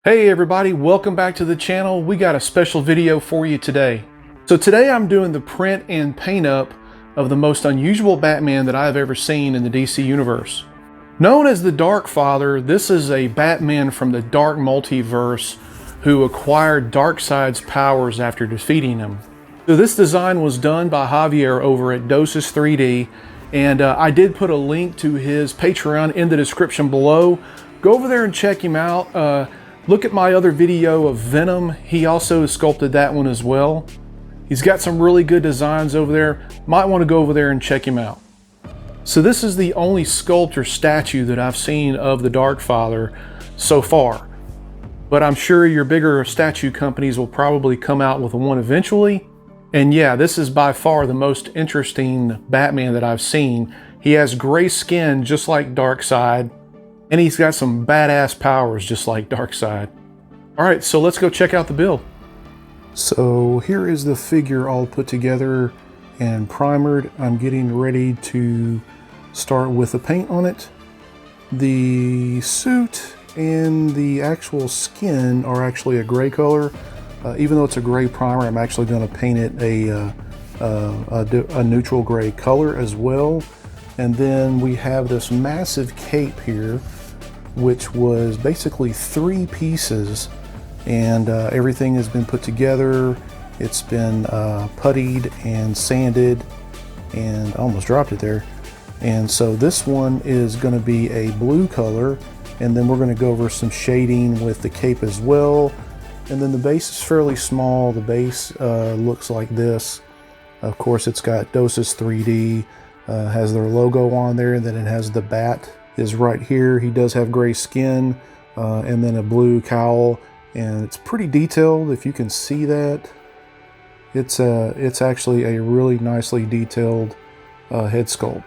Hey everybody, welcome back to the channel. We got a special video for you today. So today I'm doing the print and paint up of the most unusual Batman that I've ever seen in the DC universe. Known as the Dark Father, this is a Batman from the Dark Multiverse who acquired Darkseid's powers after defeating him. So this design was done by Javier over at Doses 3D, and I did put a link to his Patreon in the description below. Go over there and check him out. Look at my other video of Venom. He also sculpted that one as well. He's got some really good designs over there. Might want to go over there and check him out. So this is the only sculpt or statue that I've seen of the Dark Father so far. But I'm sure your bigger statue companies will probably come out with one eventually. And yeah, this is by far the most interesting Batman that I've seen. He has gray skin just like Darkseid. And he's got some badass powers just like Darkseid. Alright, so let's go check out the build. So here is the figure all put together and primered. I'm getting ready to start with the paint on it. The suit and the actual skin are actually a gray color. Even though it's a gray primer, I'm actually going to paint it a neutral gray color as well. And then we have this massive cape here, which was basically 3 pieces, and everything has been put together. It's been puttied and sanded, and I almost dropped it there. And so this one is going to be a blue color, and then we're going to go over some shading with the cape as well. And then the base is fairly small. The base looks like this. Of course, it's got Doses 3D, has their logo on there, and then it has the bat is right here. He does have gray skin, and then a blue cowl, and it's pretty detailed. If you can see that, it's actually a really nicely detailed head sculpt.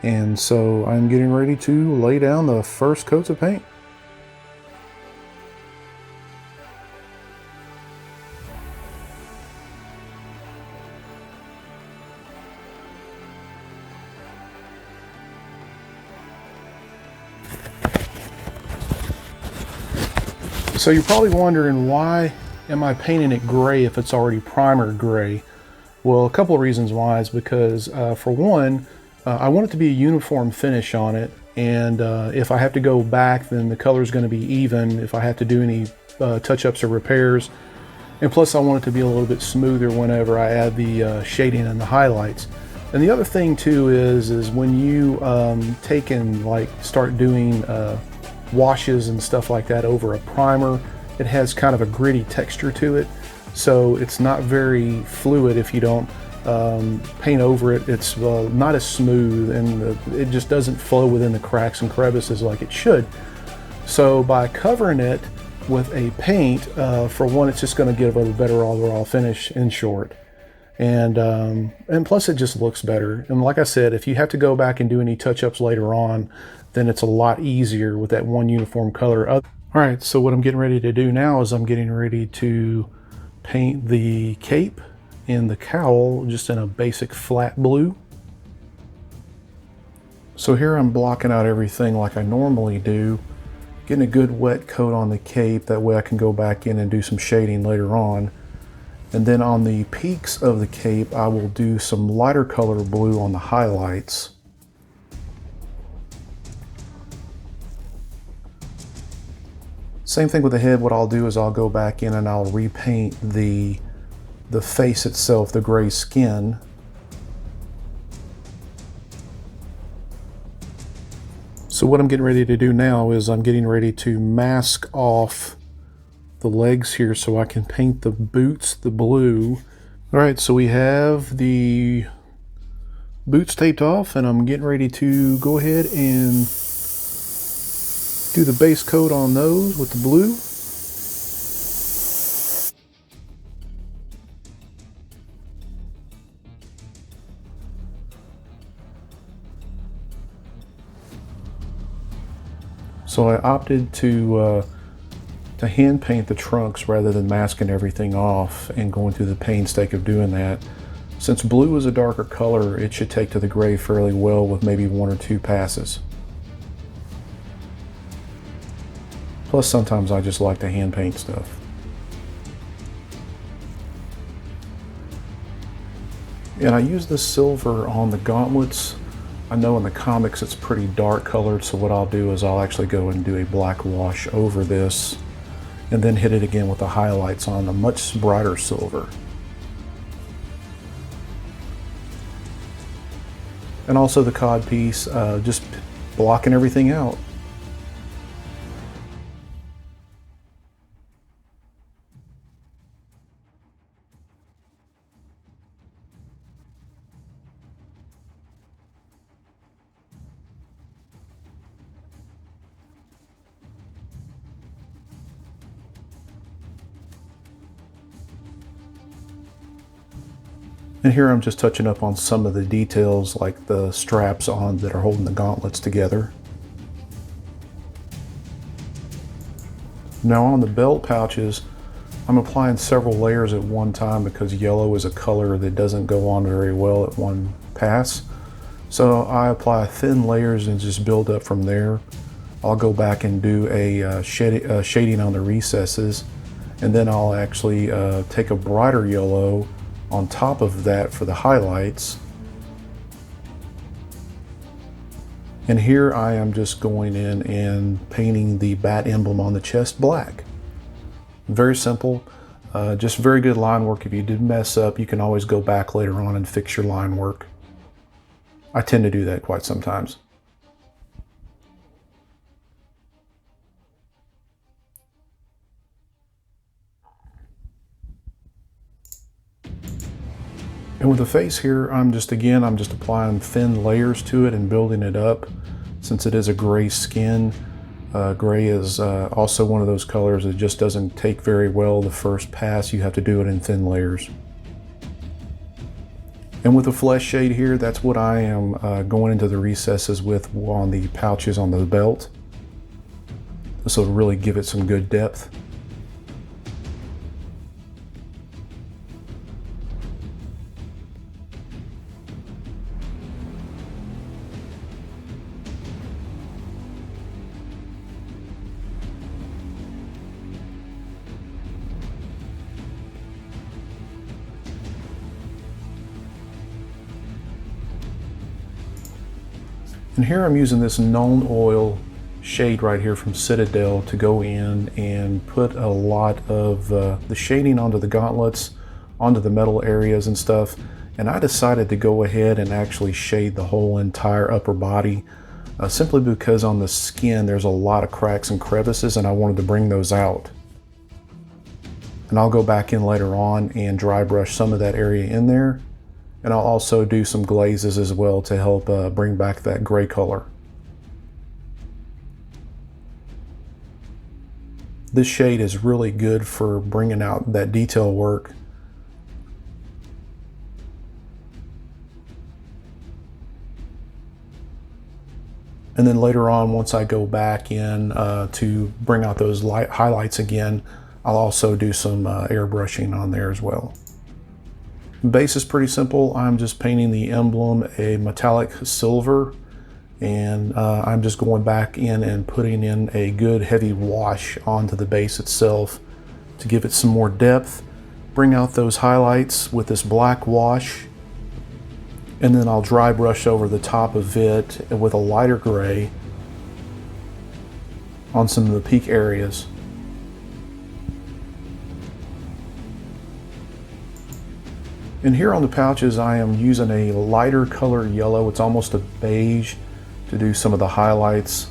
And so I'm getting ready to lay down the first coats of paint. So you're probably wondering, why am I painting it gray if it's already primer gray? Well, a couple of reasons why is because, for one, I want it to be a uniform finish on it, and if I have to go back, then the color is going to be even if I have to do any touch-ups or repairs. And plus, I want it to be a little bit smoother whenever I add the shading and the highlights. And the other thing too is when you take and start doing washes and stuff like that over a primer, it has kind of a gritty texture to it, so it's not very fluid if you don't paint over it. It's not as smooth, and it just doesn't flow within the cracks and crevices like it should. So by covering it with a paint, for one, it's just going to give a better overall finish, in short. And plus it just looks better. And like I said, if you have to go back and do any touch-ups later on, then it's a lot easier with that one uniform color. All right, so what I'm getting ready to do now is I'm getting ready to paint the cape and the cowl just in a basic flat blue. So here I'm blocking out everything like I normally do, getting a good wet coat on the cape, that way I can go back in and do some shading later on. And then on the peaks of the cape, I will do some lighter color blue on the highlights. Same thing with the head. What I'll do is I'll go back in and I'll repaint the face itself, the gray skin. So what I'm getting ready to do now is I'm getting ready to mask off the legs here so I can paint the boots the blue. All right, so we have the boots taped off, and I'm getting ready to go ahead and do the base coat on those with the blue. So I opted to hand paint the trunks rather than masking everything off and going through the painstake of doing that. Since blue is a darker color, it should take to the gray fairly well with maybe 1 or 2 passes. Plus sometimes I just like to hand paint stuff. And I use this silver on the gauntlets. I know in the comics it's pretty dark colored, so what I'll do is I'll actually go and do a black wash over this and then hit it again with the highlights on a much brighter silver. And also the cod piece, just blocking everything out. And here I'm just touching up on some of the details like the straps on that are holding the gauntlets together. Now on the belt pouches, I'm applying several layers at one time because yellow is a color that doesn't go on very well at one pass. So I apply thin layers and just build up from there. I'll go back and do a shading on the recesses, and then I'll actually take a brighter yellow on top of that for the highlights. And here I am just going in and painting the bat emblem on the chest black. Very simple, just very good line work. If you did mess up, you can always go back later on and fix your line work. I tend to do that quite sometimes. And with the face here, I'm just applying thin layers to it and building it up. Since it is a gray skin, gray is also one of those colors that just doesn't take very well the first pass. You have to do it in thin layers. And with the flesh shade here, that's what I am going into the recesses with on the pouches on the belt. This will really give it some good depth. And here I'm using this Known Oil shade right here from Citadel to go in and put a lot of the shading onto the gauntlets, onto the metal areas and stuff. And I decided to go ahead and actually shade the whole entire upper body simply because on the skin there's a lot of cracks and crevices and I wanted to bring those out. And I'll go back in later on and dry brush some of that area in there. And I'll also do some glazes as well to help bring back that gray color. This shade is really good for bringing out that detail work. And then later on, once I go back in to bring out those light highlights again, I'll also do some airbrushing on there as well. The base is pretty simple. I'm just painting the emblem a metallic silver, and I'm just going back in and putting in a good heavy wash onto the base itself to give it some more depth, bring out those highlights with this black wash, and then I'll dry brush over the top of it with a lighter gray on some of the peak areas. And here on the pouches, I am using a lighter color yellow. It's almost a beige to do some of the highlights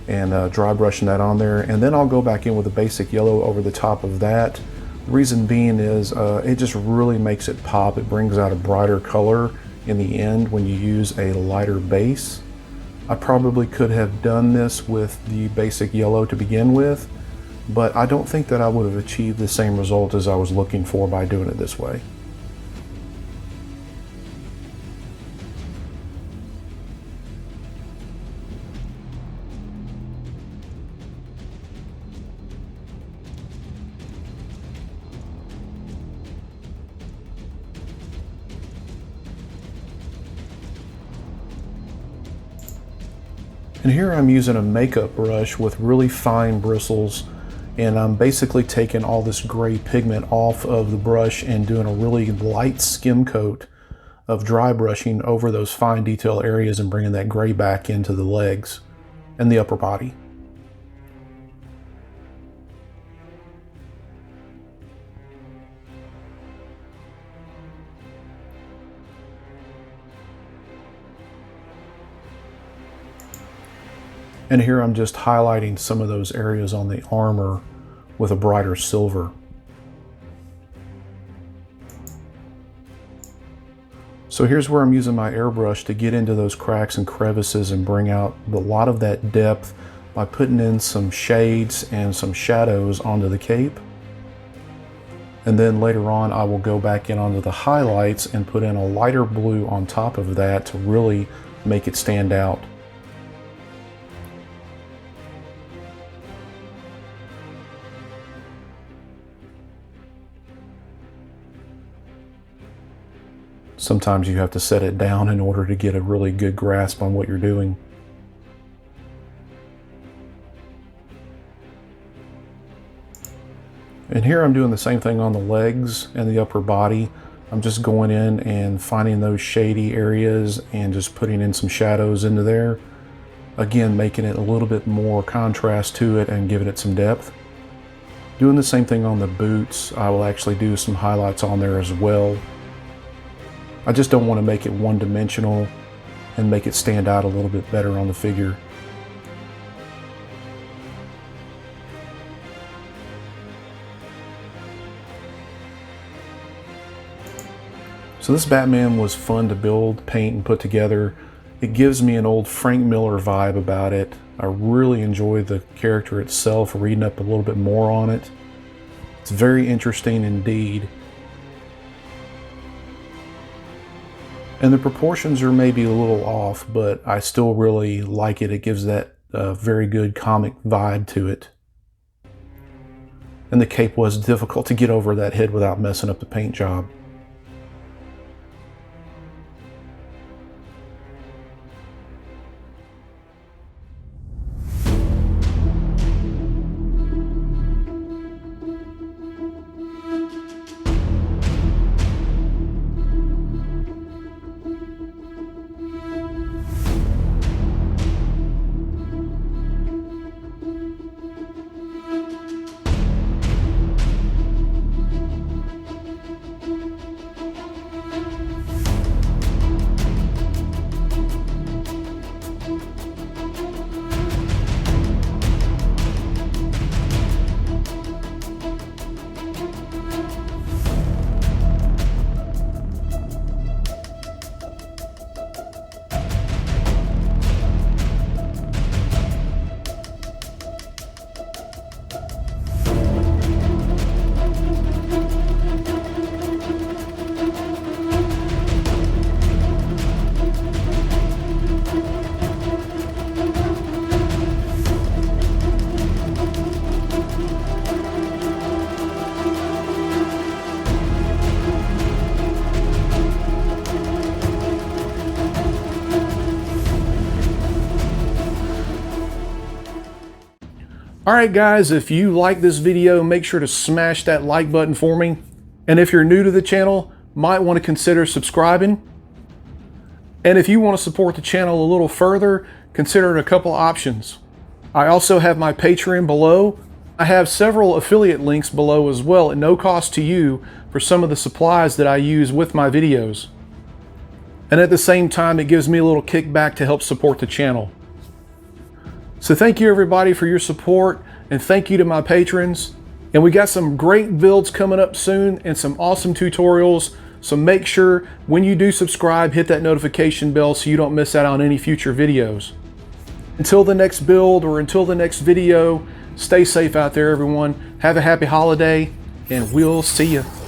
and dry brushing that on there. And then I'll go back in with a basic yellow over the top of that. The reason being is it just really makes it pop. It brings out a brighter color in the end when you use a lighter base. I probably could have done this with the basic yellow to begin with, but I don't think that I would have achieved the same result as I was looking for by doing it this way. And here I'm using a makeup brush with really fine bristles And I'm basically taking all this gray pigment off of the brush and doing a really light skim coat of dry brushing over those fine detail areas and bringing that gray back into the legs and the upper body. And here I'm just highlighting some of those areas on the armor with a brighter silver. So here's where I'm using my airbrush to get into those cracks and crevices and bring out a lot of that depth by putting in some shades and some shadows onto the cape. And then later on I will go back in onto the highlights and put in a lighter blue on top of that to really make it stand out. Sometimes you have to set it down in order to get a really good grasp on what you're doing. And here I'm doing the same thing on the legs and the upper body. I'm just going in and finding those shady areas and just putting in some shadows into there. Again, making it a little bit more contrast to it and giving it some depth. Doing the same thing on the boots. I will actually do some highlights on there as well. I just don't want to make it one-dimensional and make it stand out a little bit better on the figure. So this Batman was fun to build, paint, and put together. It gives me an old Frank Miller vibe about it. I really enjoy the character itself, reading up a little bit more on it. It's very interesting indeed. And the proportions are maybe a little off, but I still really like it. It gives that very good comic vibe to it. And the cape was difficult to get over that head without messing up the paint job. Alright guys, if you like this video, make sure to smash that like button for me. And if you're new to the channel, might want to consider subscribing. And if you want to support the channel a little further, consider a couple options. I also have my Patreon below. I have several affiliate links below as well at no cost to you for some of the supplies that I use with my videos. And at the same time, it gives me a little kickback to help support the channel. So thank you everybody for your support, and thank you to my patrons. And we got some great builds coming up soon and some awesome tutorials. So make sure when you do subscribe, hit that notification bell so you don't miss out on any future videos. Until the next build or until the next video, stay safe out there everyone. Have a happy holiday, and we'll see you.